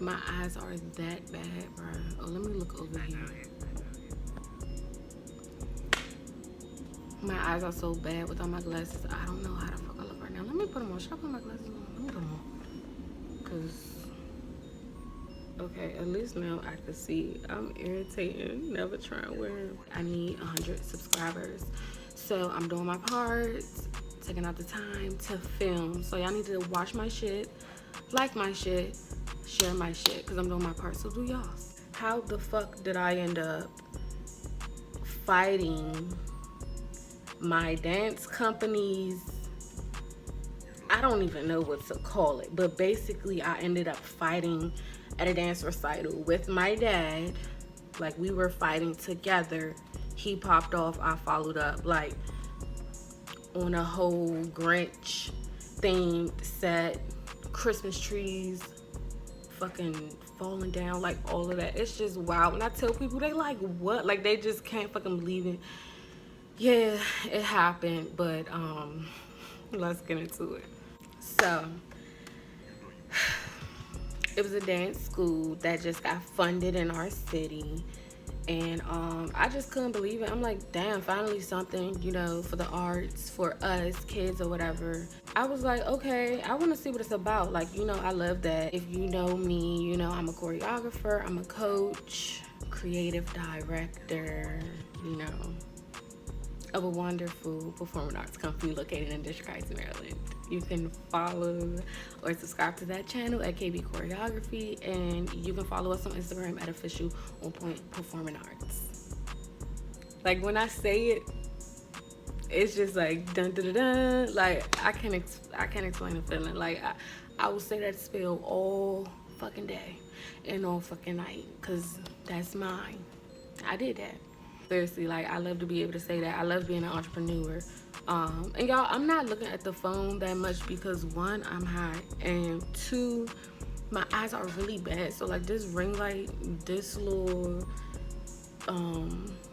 My eyes are that bad, bro. Oh, let me look over here. My eyes are so bad without my glasses. I don't know how the fuck I look right now. Let me put them on. Should I put my glasses on? Let me put them on. Cause, okay, at least now I can see. I'm irritating. Never try and wear them. I need 100 subscribers. So I'm doing my parts, taking out the time to film. So y'all need to watch my shit, like my shit, share my shit, cause I'm doing my part. So do y'all. How the fuck did I end up fighting my dance company's, I don't even know what to call it, but basically I ended up fighting at a dance recital with my dad. Like, we were fighting together. He popped off, I followed up, like on a whole Grinch themed set, Christmas trees fucking falling down, like all of that. It's just wild. When I tell people, they like, what? Like, they just can't fucking believe it. Yeah, it happened, but let's get into it. So, it was a dance school that just got funded in our city, and I just couldn't believe it. I'm like, damn, finally something, you know, for the arts, for us kids or whatever. I was like, okay, I want to see what it's about. Like, you know, I love that. If you know me, you know I'm a choreographer, I'm a coach, creative director, you know, of a wonderful performing arts company located in District Heights, Maryland. You can follow or subscribe to that channel at KB Choreography, and you can follow us on Instagram at official on point performing arts. Like, when I say it, it's just like dun dun dun dun. Like, I can't explain the feeling. Like, I will say that spell all fucking day and all fucking night, cause that's mine. I did that. Seriously, like, I love to be able to say that. I love being an entrepreneur. And y'all, I'm not looking at the phone that much because, one, I'm high, and two, my eyes are really bad. So, like, this ring light, this little,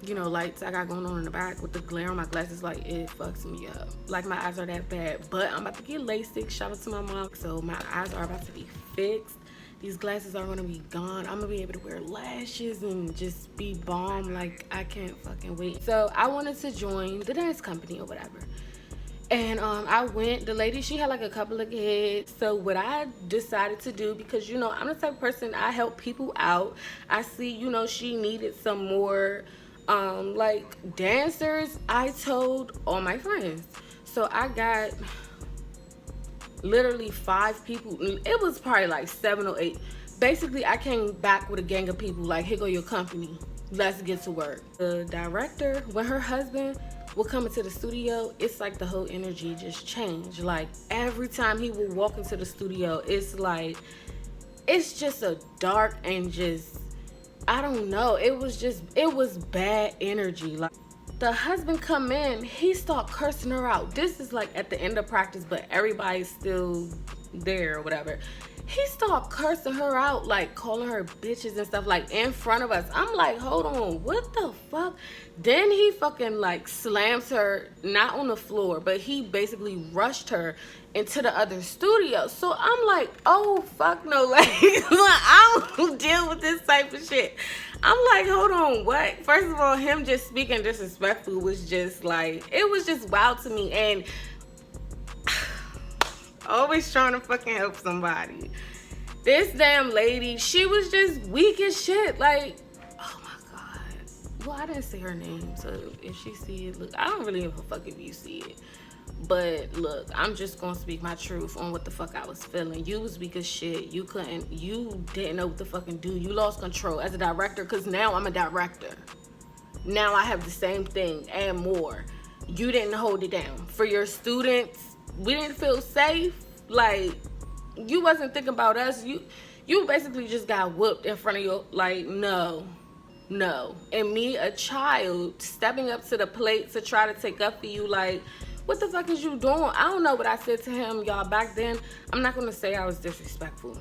you know, lights I got going on in the back with the glare on my glasses, like, it fucks me up. Like, my eyes are that bad. But I'm about to get LASIK. Shout out to my mom. So my eyes are about to be fixed. These glasses are gonna be gone. I'm gonna be able to wear lashes and just be bomb. Like, I can't fucking wait. So I wanted to join the dance company or whatever. And I went. The lady, she had like a couple of kids. So what I decided to do, because, you know, I'm the type of person, I help people out. I see, you know, she needed some more like dancers. I told all my friends. So I got literally 5 people. It was probably like 7 or 8. Basically, I came back with a gang of people, like, here go your company, let's get to work. The director, when her husband would come into the studio, it's like the whole energy just changed. Like, every time he would walk into the studio, it's like, it's just a dark and just, I don't know, it was bad energy. Like, the husband come in, he start cursing her out. This is like at the end of practice, but everybody's still there or whatever. He start cursing her out, like calling her bitches and stuff, like in front of us. I'm like, hold on, what the fuck? Then he fucking like slams her, not on the floor, but he basically rushed her into the other studio. So I'm like, oh fuck no, like, I don't deal with this type of shit. I'm like, hold on, what? First of all, him just speaking disrespectful was just like, it was just wild to me. And always trying to fucking help somebody. This damn lady, she was just weak as shit. Like, oh my god. Well, I didn't say her name, so if she see it, look, I don't really give a fuck if you see it. But look, I'm just gonna speak my truth on what the fuck I was feeling. You was weak as shit. You didn't know what to fucking do. You lost control as a director, because now I'm a director. Now I have the same thing and more. You didn't hold it down. For your students, we didn't feel safe. Like, you wasn't thinking about us. You basically just got whooped in front of your, like, no. And me, a child, stepping up to the plate to try to take up for you, like, what the fuck is you doing? I don't know what I said to him, y'all, back then. I'm not gonna say I was disrespectful,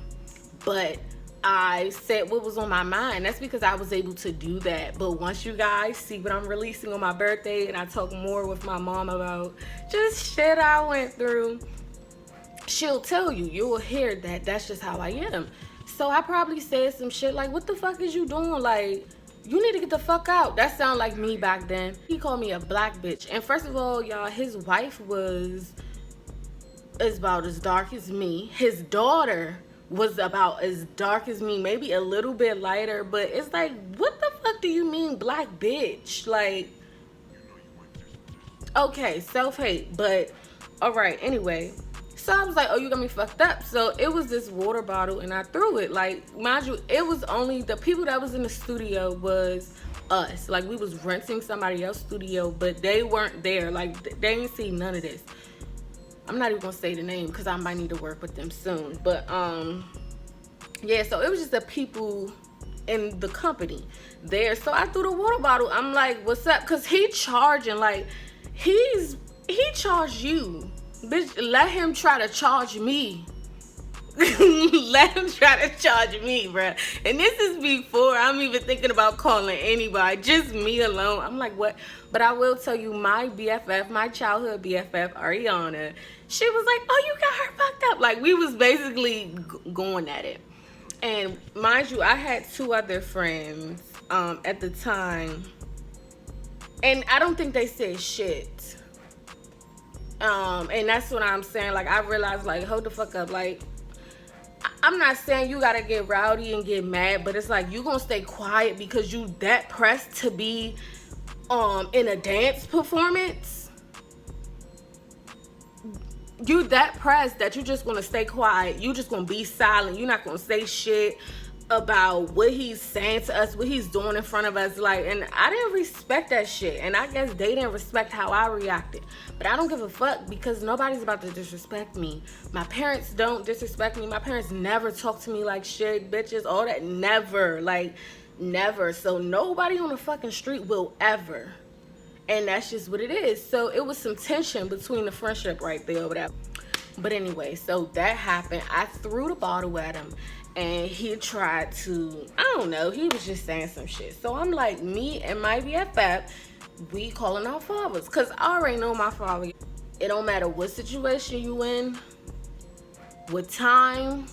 but I said what was on my mind. That's because I was able to do that. But once you guys see what I'm releasing on my birthday, and I talk more with my mom about just shit I went through, she'll tell you. You will hear that that's just how I am. So I probably said some shit like, what the fuck is you doing? Like, you need to get the fuck out. That sounded like me back then. He called me a black bitch. And first of all, y'all, his wife was about as dark as me. His daughter was about as dark as me, maybe a little bit lighter, but it's like, what the fuck do you mean black bitch? Like, okay, self-hate, but all right, anyway. So I was like, oh, you got me fucked up. So it was this water bottle and I threw it. Like, mind you, it was only the people that was in the studio was us. Like, we was renting somebody else's studio, but they weren't there. Like, they didn't see none of this. I'm not even gonna say the name because I might need to work with them soon. But yeah, so it was just the people in the company there. So I threw the water bottle. I'm like, what's up? Cause he charging, like, he charged you. Bitch, let him try to charge me. Let him try to charge me, bruh. And this is before I'm even thinking about calling anybody, just me alone. I'm like, what? But I will tell you, my BFF, my childhood BFF, Ariana, she was like, oh, you got her fucked up. Like, we was basically going at it. And mind you, I had two other friends at the time, and I don't think they said shit. And that's what I'm saying. Like, I realized, like, hold the fuck up. Like, I'm not saying you gotta get rowdy and get mad, but it's like, you gonna stay quiet because you that pressed to be in a dance performance. You that pressed that you just gonna stay quiet. You just gonna be silent. You're not gonna say shit about what he's saying to us, what he's doing in front of us. Like, and I didn't respect that shit, and I guess they didn't respect how I reacted. But I don't give a fuck because nobody's about to disrespect me. My parents don't disrespect me. My parents never talk to me like shit, bitches, all that. Never. Like, never. So nobody on the fucking street will ever. And that's just what it is. So it was some tension between the friendship right there over that. But anyway, so that happened. I threw the bottle at him and he tried to, I don't know, he was just saying some shit. So I'm like, me and my BFF, we calling our fathers. Because I already know my father. It don't matter what situation you in, what time,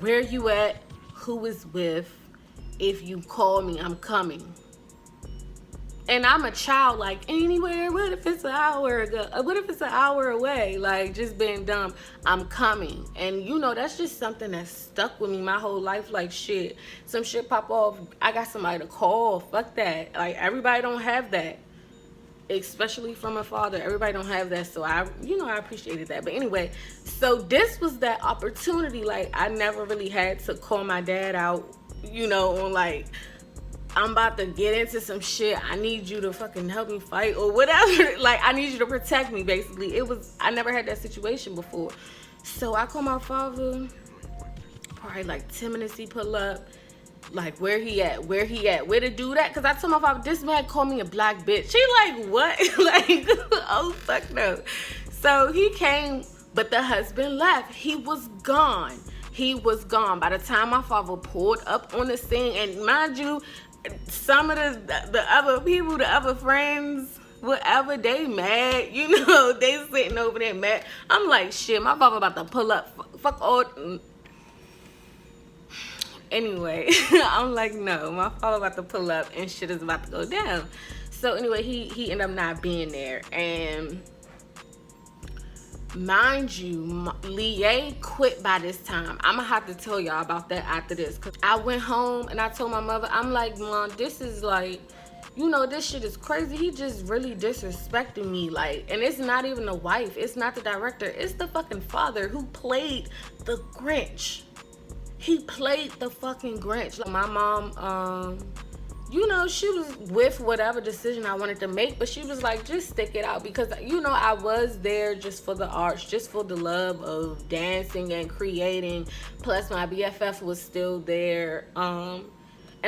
where you at, who is with. If you call me, I'm coming. And I'm a child, like, anywhere. What if it's an hour ago? What if it's an hour away? Like, just being dumb. I'm coming. And, you know, that's just something that stuck with me my whole life. Like, shit. Some shit pop off. I got somebody to call. Fuck that. Like, everybody don't have that. Especially from a father. Everybody don't have that. So, I appreciated that. But anyway, so this was that opportunity. Like, I never really had to call my dad out, on, like, I'm about to get into some shit. I need you to fucking help me fight or whatever. Like, I need you to protect me, basically. I never had that situation before. So I call my father. Probably like 10 minutes he pull up. Like, where he at? Where the dude at? Because I told my father, this man called me a black bitch. He like, what? Like, oh, fuck no. So he came, but the husband left. He was gone. By the time my father pulled up on the scene, and mind you, some of the other people, the other friends, whatever, they mad, they sitting over there mad. I'm like, shit, my father about to pull up. Fuck all. Anyway, I'm like, no, my father about to pull up and shit is about to go down. So anyway, he ended up not being there. And mind you, Leah quit by this time. I'm gonna have to tell y'all about that after this. Cause I went home and I told my mother, I'm like, Mom, this is like, this shit is crazy. He just really disrespecting me. Like, and it's not even the wife. It's not the director. It's the fucking father who played the Grinch. He played the fucking Grinch. Like, my mom, she was with whatever decision I wanted to make, but she was like, just stick it out because, I was there just for the arts, just for the love of dancing and creating. Plus, my BFF was still there, and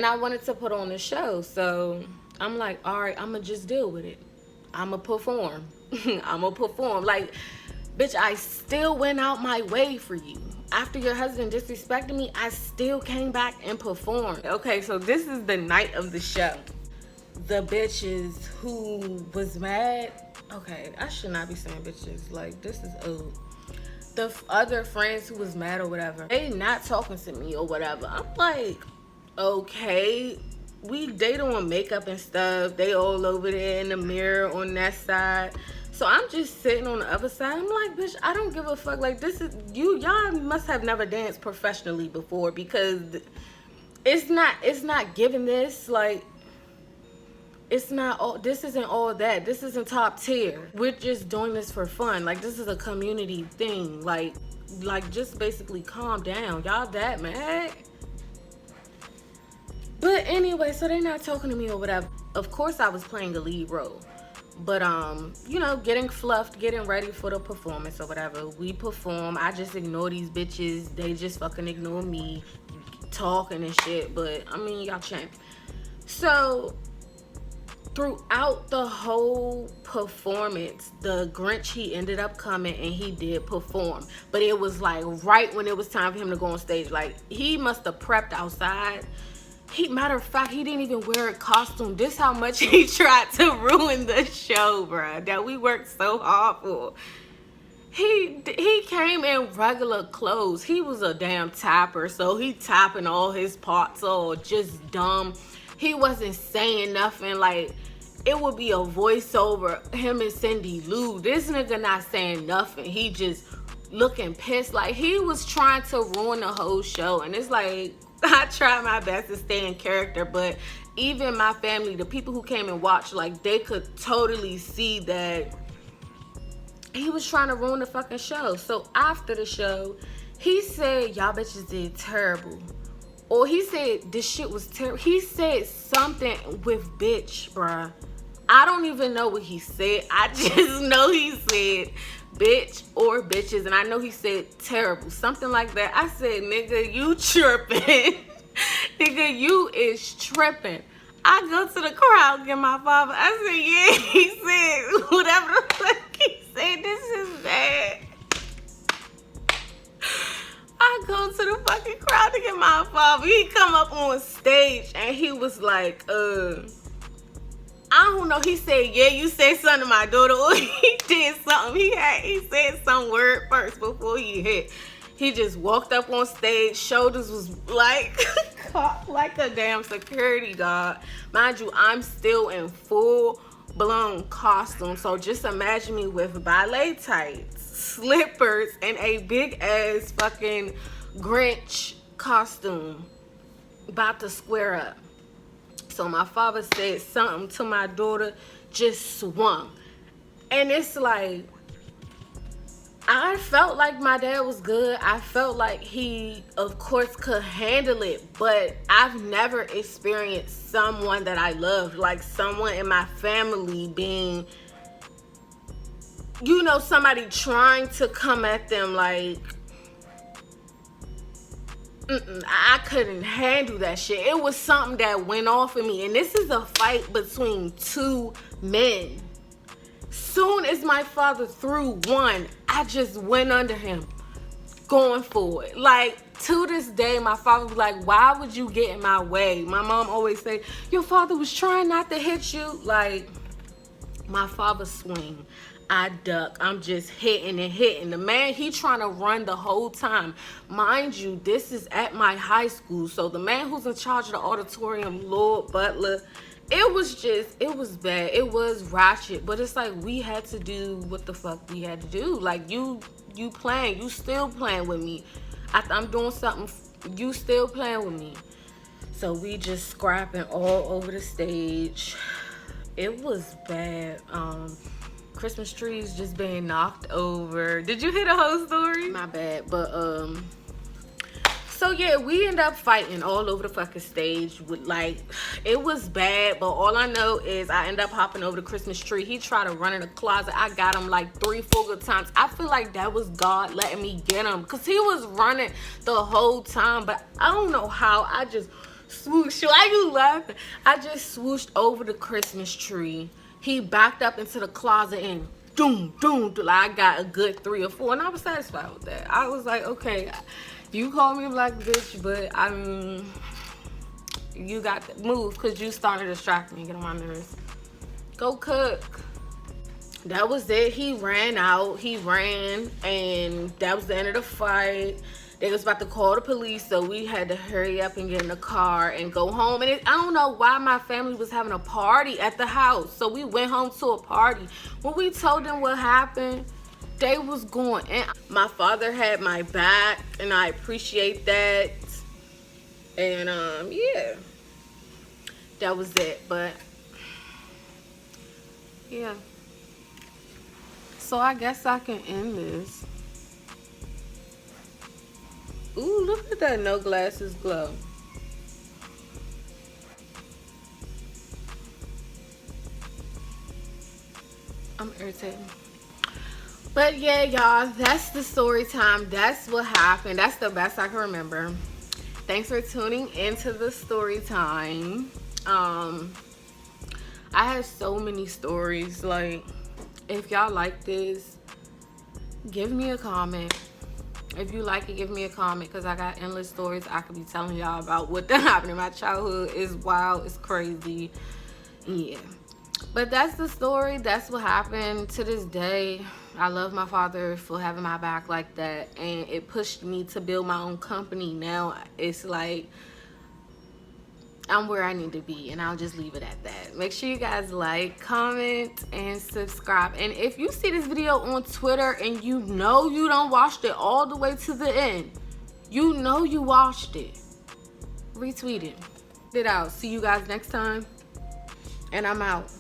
I wanted to put on the show. So I'm like, all right, I'm going to just deal with it. I'm going to perform. Like, bitch, I still went out my way for you. After your husband disrespected me, I still came back and performed. Okay, so this is the night of the show. The bitches who was mad. Okay, I should not be saying bitches. Like, this is old. the other friends who was mad or whatever, they not talking to me or whatever. I'm like, okay, they doing makeup and stuff. They all over there in the mirror on that side. So I'm just sitting on the other side. I'm like, bitch, I don't give a fuck. Like, this is y'all must have never danced professionally before, because it's not giving this. Like, it's not all, this isn't all that. This isn't top tier. We're just doing this for fun. Like, this is a community thing. Like just basically calm down. Y'all that mad? But anyway, so they not talking to me or whatever. Of course I was playing a lead role. But you know, getting fluffed, getting ready for the performance or whatever. We perform. I just ignore these bitches. They just fucking ignore me, talking and shit. But I mean, y'all champ. So throughout the whole performance, the Grinch, he ended up coming and he did perform. But it was like right when it was time for him to go on stage. Like, he must have prepped outside. Matter of fact, he didn't even wear a costume. This how much he tried to ruin the show, bruh, that we worked so hard for. He came in regular clothes. He was a damn tapper, so he tapping all his parts all just dumb. He wasn't saying nothing. Like, it would be a voiceover, him and Cindy Lou. This nigga not saying nothing. He just looking pissed. Like, he was trying to ruin the whole show. And it's like, I tried my best to stay in character, but even my family, the people who came and watched, like, they could totally see that he was trying to ruin the fucking show. So after the show, he said, y'all bitches did terrible. Or he said this shit was terrible. He said something with bitch, bruh. I don't even know what he said. I just know he said bitch or bitches. And I know he said terrible. Something like that. I said, nigga, you tripping. Nigga, you is tripping. I go to the crowd, get my father. I said, yeah, he said whatever the fuck he said. This is bad. I go to the fucking crowd to get my father. He come up on stage and he was like, I don't know. He said, yeah, you said something to my daughter. Or he did something. He said some word first before he hit. He just walked up on stage. Shoulders was like, like a damn security guard. Mind you, I'm still in full blown costume. So just imagine me with ballet tights, slippers, and a big ass fucking Grinch costume. About to square up. So my father said something to my daughter, just swung. And it's like, I felt like my dad was good. I felt like he, of course, could handle it. But I've never experienced someone that I loved, like someone in my family being, you know, somebody trying to come at them like, I couldn't handle that shit. It was something that went off of me. And this is a fight between two men. Soon as my father threw one, I just went under him, going for it. Like, to this day, my father was like, why would you get in my way? My mom always say, your father was trying not to hit you. Like, my father swing, I duck. I'm just hitting and hitting. The man, he trying to run the whole time. Mind you, this is at my high school. So the man who's in charge of the auditorium, Lord Butler, it was bad. It was ratchet. But it's like, we had to do what the fuck we had to do. Like, you playing. You still playing with me. I'm doing something. You still playing with me. So we just scrapping all over the stage. It was bad. Christmas trees just being knocked over. Did you hear the whole story? My bad. But so yeah, we end up fighting all over the fucking stage with, like, it was bad, but all I know is I end up hopping over the Christmas tree. He tried to run in the closet. I got him like 3-4 good times. I feel like that was God letting me get him, because he was running the whole time, but I don't know how. I just swooshed. Why you laughing? I just swooshed over the Christmas tree. He backed up into the closet and doom, doom, doom. I got a good 3 or 4, and I was satisfied with that. I was like, okay, you call me a black bitch, but I mean, you got to move, because you started to distract me, get on my nerves. Go cook. that was it. He ran out. He ran, and that was the end of the fight. They was about to call the police, so we had to hurry up and get in the car and go home. And I don't know why my family was having a party at the house, so we went home to a party. When we told them what happened, they was going. And my father had my back, and I appreciate that. And yeah, that was it. But yeah. So I guess I can end this. Ooh, look at that no glasses glow. I'm irritated. But yeah, y'all, that's the story time. That's what happened. That's the best I can remember. Thanks for tuning into the story time. I have so many stories. Like, if y'all like this, give me a comment. If you like it, give me a comment, because I got endless stories I could be telling y'all about what happened in my childhood. It's wild. It's crazy. Yeah. But that's the story. That's what happened. To this day, I love my father for having my back like that. And it pushed me to build my own company. Now it's like I'm where I need to be, and I'll just leave it at that. Make sure you guys like, comment, and subscribe. And if you see this video on Twitter and you know you don't watched it all the way to the end, you know you watched it, retweet it. Get out. See you guys next time, and I'm out.